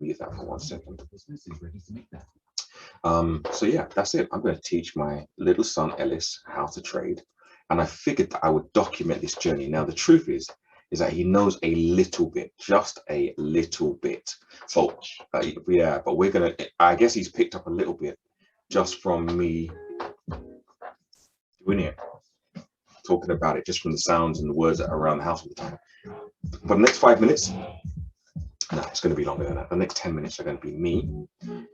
mute that for 1 second. So yeah, that's it. I'm going to teach my little son Ellis how to trade, and I figured that I would document this journey. Now the truth is that he knows a little bit, just a little bit. So yeah, but we're gonna, I guess he's picked up a little bit just from me doing it, talking about it, just from the sounds and the words that are around the house all the time. For the next 5 minutes, no, it's going to be longer than that. The next 10 minutes are going to be me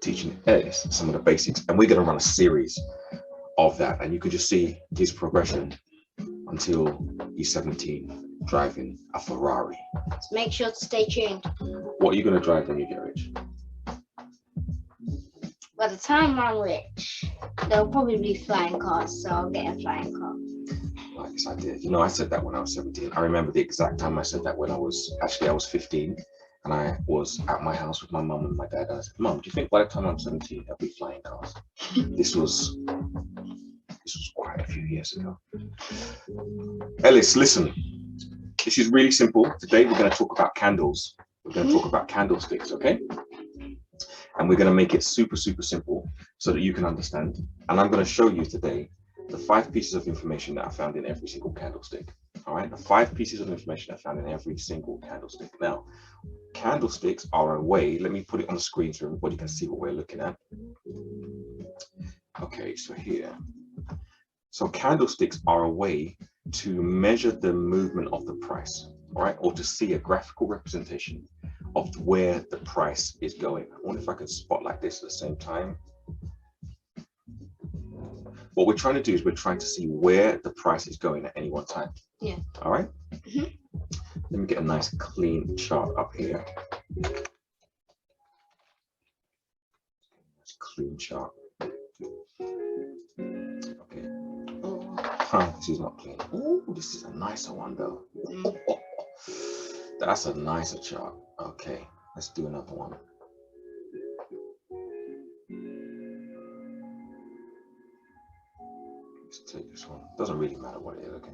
teaching Ellis some of the basics, and we're going to run a series of that, and you can just see his progression until he's 17, driving a Ferrari. Make sure to stay tuned. What are you going to drive when you get rich? By the time I'm rich, there'll probably be flying cars, so I'll get a flying car. Like this idea. You know, I said that when I was 17. I remember the exact time I said that when I was 15, and I was at my house with my mum and my dad. And I said, Mum, do you think by the time I'm 17, there'll be flying cars? This was quite a few years ago. Ellis, listen, this is really simple. Today we're going to talk about candles. We're going to talk about candlesticks, okay? And we're going to make it super, super simple so that you can understand. And I'm going to show you today the 5 pieces of information that I found in every single candlestick. All right, the 5 pieces of information I found in every single candlestick. Now, candlesticks are a way, let me put it on the screen so everybody can see what we're looking at. Okay, so here. So candlesticks are a way to measure the movement of the price, all right, or to see a graphical representation of where the price is going. I wonder if I can spotlight this at the same time. What we're trying to do is we're trying to see where the price is going at any one time. Yeah. All right. Let me get a nice clean chart up here. Clean chart. Okay. This is not clean. Oh, this is a nicer one though. That's a nicer chart. Okay, let's do another one. Let's take this one. Doesn't really matter what it is. Okay.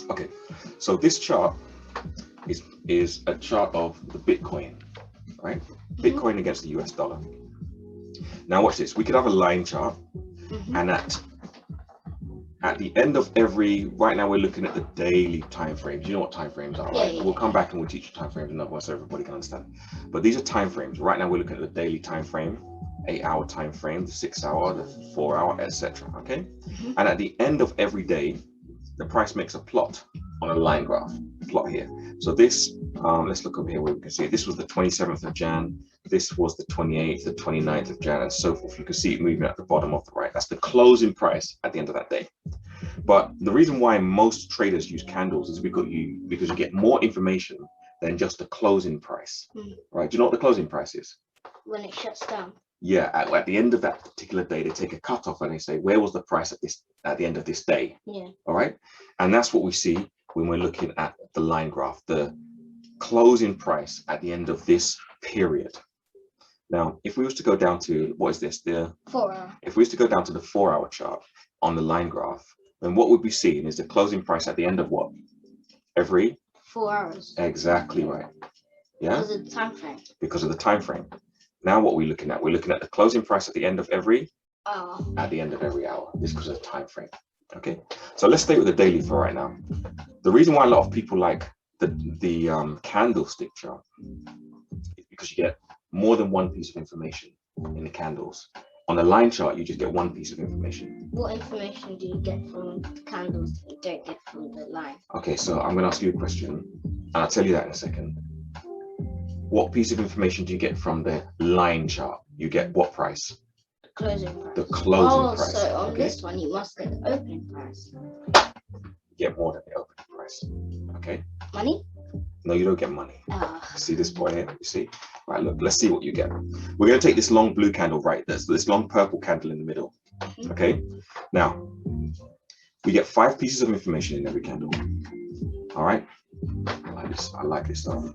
Okay, so this chart is a chart of the Bitcoin, right? Bitcoin against the US dollar. Now watch this. We could have a line chart, and at the end of every, right now we're looking at the daily time frames. You know what time frames are, right? We'll come back and we'll teach you time frames another one so everybody can understand. But these are time frames. Right now we're looking at the daily time frame, 8-hour time frame, the 6-hour, the 4-hour, etc. Okay, and at the end of every day, the price makes a plot on a line graph, plot here. So this, let's look over here where we can see it. This was the 27th of Jan. This was the 28th, the 29th of Jan, and so forth. You can see it moving at the bottom of the right. That's the closing price at the end of that day. But the reason why most traders use candles is because you get more information than just the closing price, right? Do you know what the closing price is? When it shuts down. Yeah, at the end of that particular day, they take a cutoff and they say, where was the price at the end of this day? Yeah. All right. And that's what we see when we're looking at the line graph, the closing price at the end of this period. Now, if we was to go down to, what is this? The 4-hour. If we was to go down to the 4-hour chart on the line graph, then what would be seen is the closing price at the end of what? Every 4 hours. Exactly right. Yeah. Because of the time frame. Because of the time frame. Now what we're looking at? We're looking at the closing price at the end of every hour. At the end of every hour. This is because of the time frame. Okay. So let's stay with the daily for right now. The reason why a lot of people like the candlestick chart is because you get more than one piece of information in the candles. On the line chart, you just get one piece of information. What information do you get from the candles that you don't get from the line? Okay, so I'm going to ask you a question, and I'll tell you that in a second. What piece of information do you get from the line chart? You get what price? The closing price. The closing price. So on this one, you must get the opening price. You get more than the opening price. Okay. Money? No, you don't get money. See this point here? You see? Right, look, let's see what you get. We're going to take this long blue candle, right? There's this long purple candle in the middle. Okay. Now, we get 5 pieces of information in every candle. All right. I like this stuff.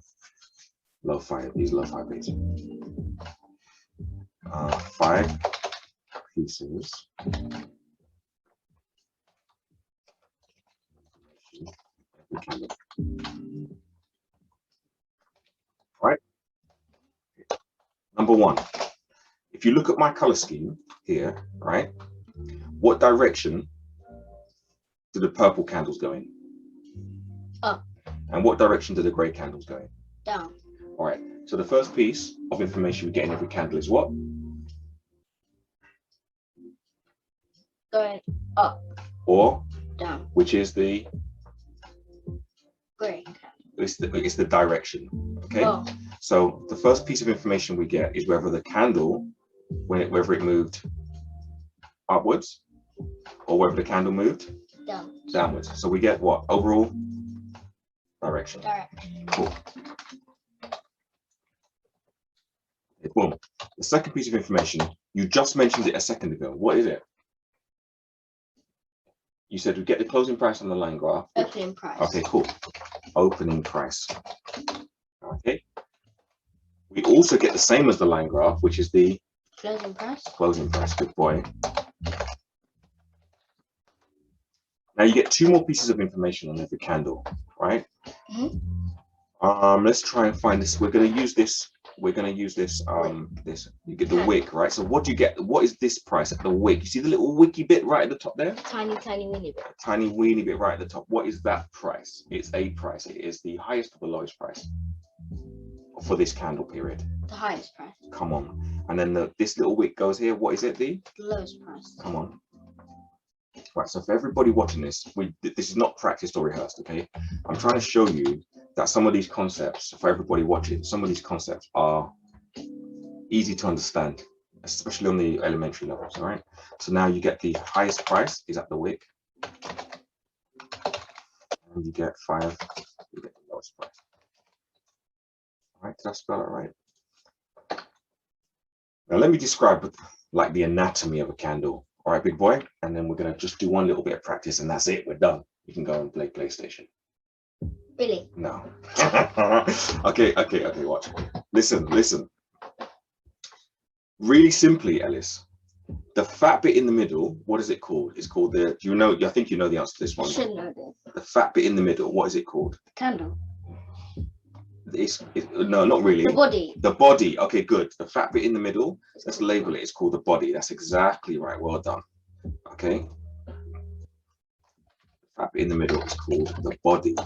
Lo-fi, these lo-fi beats. 5 pieces. Every candle. Right. Number one, if you look at my color scheme here, right, what direction do the purple candles go in? Up. And what direction do the gray candles go in? Down. All right. So the first piece of information we get in every candle is what? Going up. Or Down. which is the Gray. it's the direction. Okay. Oh. So the first piece of information we get is whether the candle, whether it moved upwards or whether the candle moved downwards. So we get what? Overall direction. Cool. Okay, boom. The second piece of information, you just mentioned it a second ago. What is it? You said we get the closing price on the line graph. Opening price. Okay, cool. Opening price. Okay. We also get the same as the line graph, which is the closing price. Closing price. Good boy. Now you get two more pieces of information on every candle, right? Let's try and find this. We're going to use this. We're going to use this. You get the wick, right? So what do you get? What is this price at the wick? You see the little wicky bit right at the top there? Tiny weeny bit. Tiny weeny bit right at the top. What is that price? It's a price. It is the highest or the lowest price for this candle period. The highest price. Come on. And then this little wick goes here. What is it? The lowest price. Come on. Right, so for everybody watching this, this is not practiced or rehearsed, okay? I'm trying to show you that some of these concepts, for everybody watching, some of these concepts are easy to understand, especially on the elementary levels, all right? So now you get the highest price is at the wick, and you get 5, you get the lowest price. All right, did I spell it right? Now let me describe like the anatomy of a candle. All right, big boy, and then we're gonna just do one little bit of practice, and that's it. We're done. You can go and play PlayStation. Really? No. Okay. Watch. Listen. Really simply, Ellis. The fat bit in the middle. What is it called? It's called the. Do you know? I think you know the answer to this one. I should know this. The fat bit in the middle. What is it called? The candle. No, not really. The body. The body. Okay, good. The fat bit in the middle. Let's label it. It's called the body. That's exactly right. Well done. Okay. The fat bit in the middle is called the body.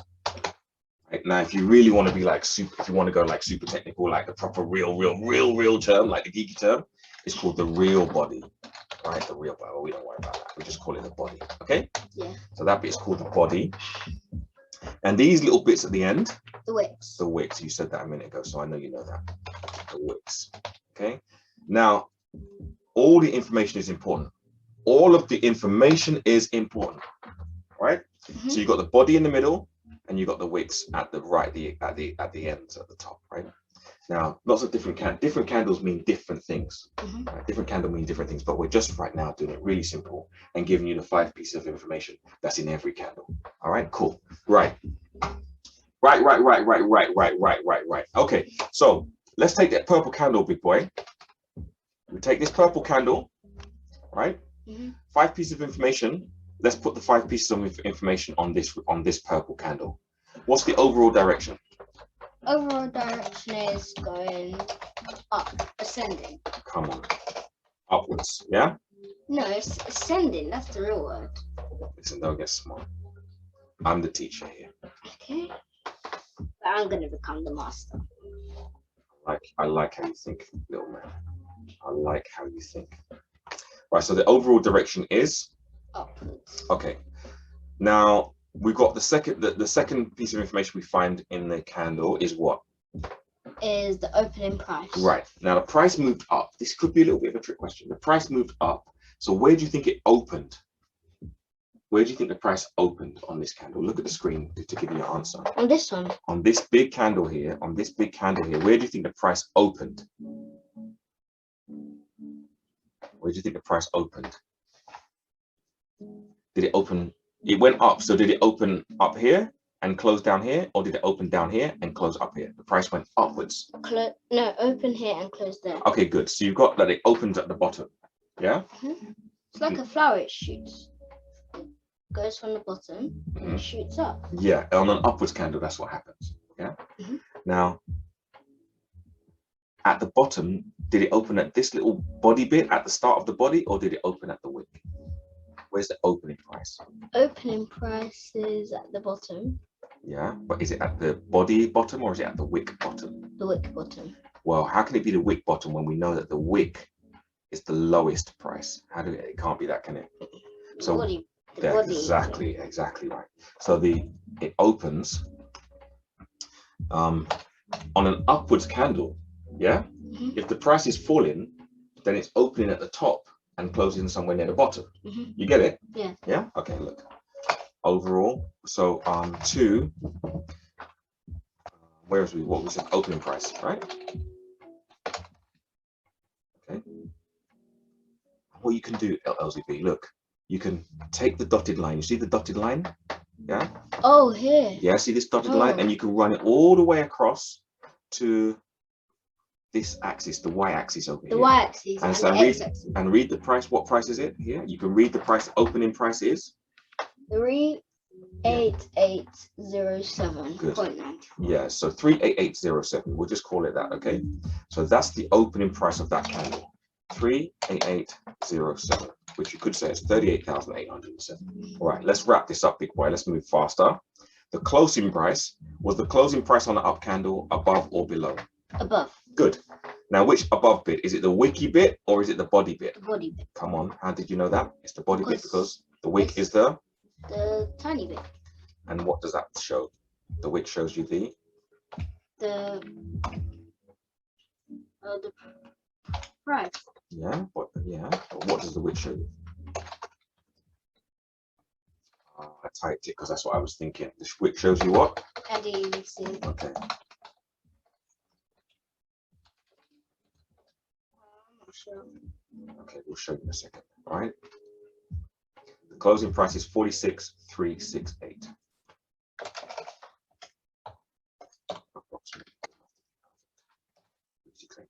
Right. Now, if you really want to be like super, if you want to go like super technical, like the proper real term, like the geeky term, it's called the real body. Right. The real body. Well, we don't worry about that. We just call it the body. Okay. Yeah. So that bit is called the body. And these little bits at the end. The wicks. The wicks. You said that a minute ago, so I know you know that. The wicks. Okay. Now, all the information is important. All of the information is important, right? So you got the body in the middle, and you got the wicks at the right, at the ends, at the top, right? Now, lots of different candles mean different things. Right? Different candles mean different things, but we're just right now doing it really simple and giving you the 5 pieces of information that's in every candle. All right, cool. Right. Okay, so let's take that purple candle, big boy. We take this purple candle, right? 5 pieces of information. Let's put the 5 pieces of information on this purple candle. What's the overall direction? Overall direction is going up, ascending. Come on, upwards. Yeah. No, it's ascending. That's the real word. Listen, don't get smart. I'm the teacher here. Okay. But I'm gonna become the master. I like how you think, little man. I like how you think. Right. So the overall direction is upwards. Okay. Now we've got the second piece of information we find in the candle is what? Is the opening price. Right. Now the price moved up. This could be a little bit of a trick question. The price moved up. So where do you think it opened? Where do you think the price opened on this candle? Look at the screen to give you your answer. On this one. On this big candle here. On this big candle here. Where do you think the price opened? Where do you think the price opened? Did it open? It went up. So did it open up here and close down here, or did it open down here and close up here? The price went upwards. No, open here and close there. Okay, good. So you've got that it opens at the bottom. Yeah. It's like a flower. It shoots. Goes from the bottom and it shoots up. Yeah, on an upwards candle, that's what happens. Yeah. Now, at the bottom, Did it open at this little body bit at the start of the body, or did it open at the wick? Where's the opening price? Opening price is at the bottom. Yeah, but is it at the body bottom or is it at the wick bottom? The wick bottom. Well, how can it be the wick bottom when we know that the wick is the lowest price? It can't be that, can it? So Body. yeah, exactly right. So it opens on an upwards candle. Yeah. If the price is falling, then it's opening at the top and closing somewhere near the bottom. You get it? Yeah. Yeah. Okay. Look. Overall, so where is what was the opening price, right? Okay. What you can do, LZB, look, you can take the dotted line. You see the dotted line? Yeah. Oh, here. Yeah. See this dotted line, and you can run it all the way across to this axis, the y-axis over here. The y-axis and and so the x-axis. And read the price. What price is it here? You can read the price. Opening price is 38807.90. Yeah, so 38807. We'll just call it that, okay? So that's the opening price of that candle, 38807, which you could say is 38,807. All right, let's wrap this up, big boy. Let's move faster. The closing price was the closing price on the up candle above or below? Above. Good. Now, which above bit? Is it the wicky bit or is it the body bit? The body bit. Come on, how did you know that? It's the body bit because the wick is the tiny bit. And what does that show? The wick shows you the price. Yeah, but what does the wick show you? I typed it because that's what I was thinking. The wick shows you what? ABC. Okay. Okay, we'll show you in a second. All right. The closing price is 46,368.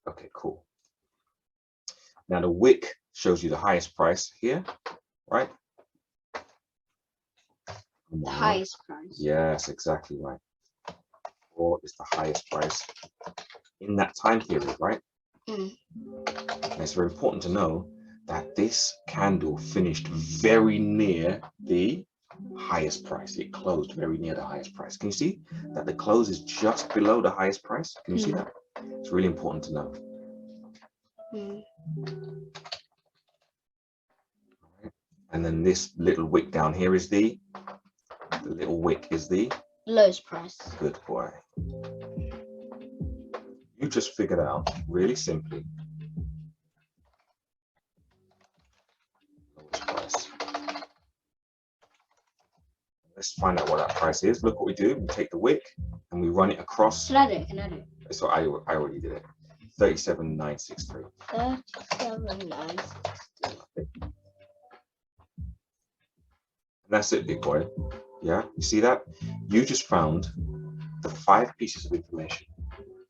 Okay, cool. Now the wick shows you the highest price here, right? The highest price. Yes, exactly right. Or is the highest price in that time period, right? And it's very important to know that this candle finished very near the highest price. It closed very near the highest price. Can you see that the close is just below the highest price? Can you see that? It's really important to know. And then this little wick down here is the little wick is the lowest price. Good boy. You just figured out really simply lowest price. Let's find out what that price is. Look what we do. We take the wick and we run it across. Can I do it? Can I do it? So I already did it. 37,963. 37,963. And that's it, big boy. Yeah, you see that? You just found the 5 pieces of information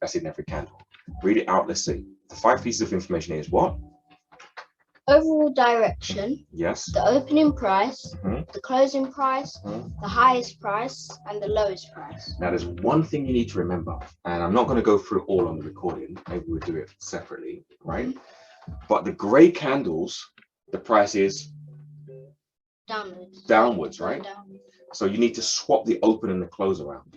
that's in every candle. Read it out. Let's see. The 5 pieces of information is what? Overall direction. Yes. The opening price, the closing price, the highest price, and the lowest price. Now, there's one thing you need to remember, and I'm not going to go through it all on the recording. Maybe we'll do it separately, right? But the grey candles, the price is downwards, right? Downwards. So you need to swap the open and the close around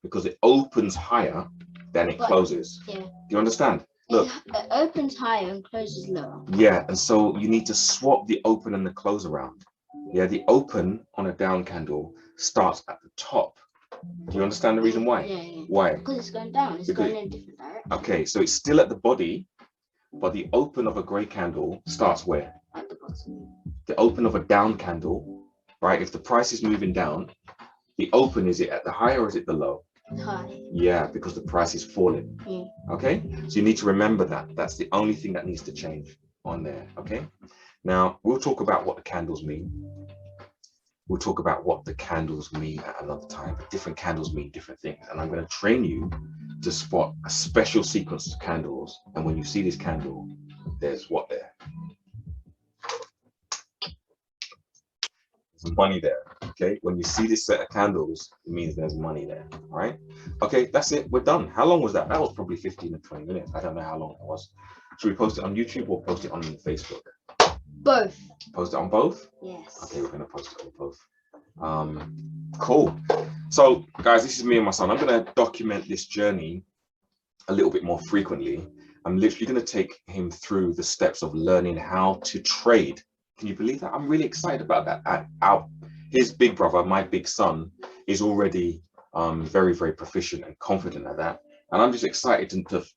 because it opens higher than it closes. Yeah. Do you understand? Look, it opens higher and closes lower. Yeah, and so you need to swap the open and the close around. Yeah, the open on a down candle starts at the top. Do you understand the reason why? Yeah. Why? Because it's going down. It's going in a different direction. Okay, so it's still at the body, but the open of a grey candle starts where? At the bottom. The open of a down candle, right? If the price is moving down, the open, is it at the high or is it the low? High. Yeah, because the price is falling. Okay, so you need to remember that. That's the only thing that needs to change on there. Okay, now we'll talk about what the candles mean. We'll talk about what the candles mean at another time. Different candles mean different things, and I'm going to train you to spot a special sequence of candles. And when you see this candle, there's what there? There's money there. Okay, when you see this set of candles, it means there's money there. All right. Okay, that's it. We're done. How long was that? That was probably 15 to 20 minutes. I don't know how long it was. Should we post it on YouTube or post it on Facebook? Both. Post it on both? Yes. Okay, we're gonna post it on both. Cool. So guys, this is me and my son. I'm gonna document this journey a little bit more frequently. I'm literally gonna take him through the steps of learning how to trade. Can you believe that? I'm really excited about that. His big brother, my big son, is already very, very proficient and confident at that. And I'm just excited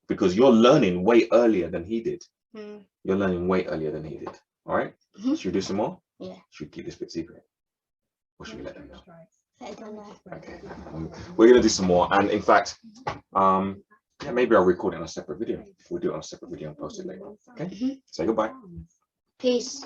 because you're learning way earlier than he did. You're learning way earlier than he did. All right? Should we do some more? Yeah. Should we keep this bit secret? Or should we let them know? I don't know. Okay. We're gonna do some more. And in fact, yeah, maybe I'll record it on a separate video. We'll do it on a separate video and post it later. Okay? Say goodbye. Peace.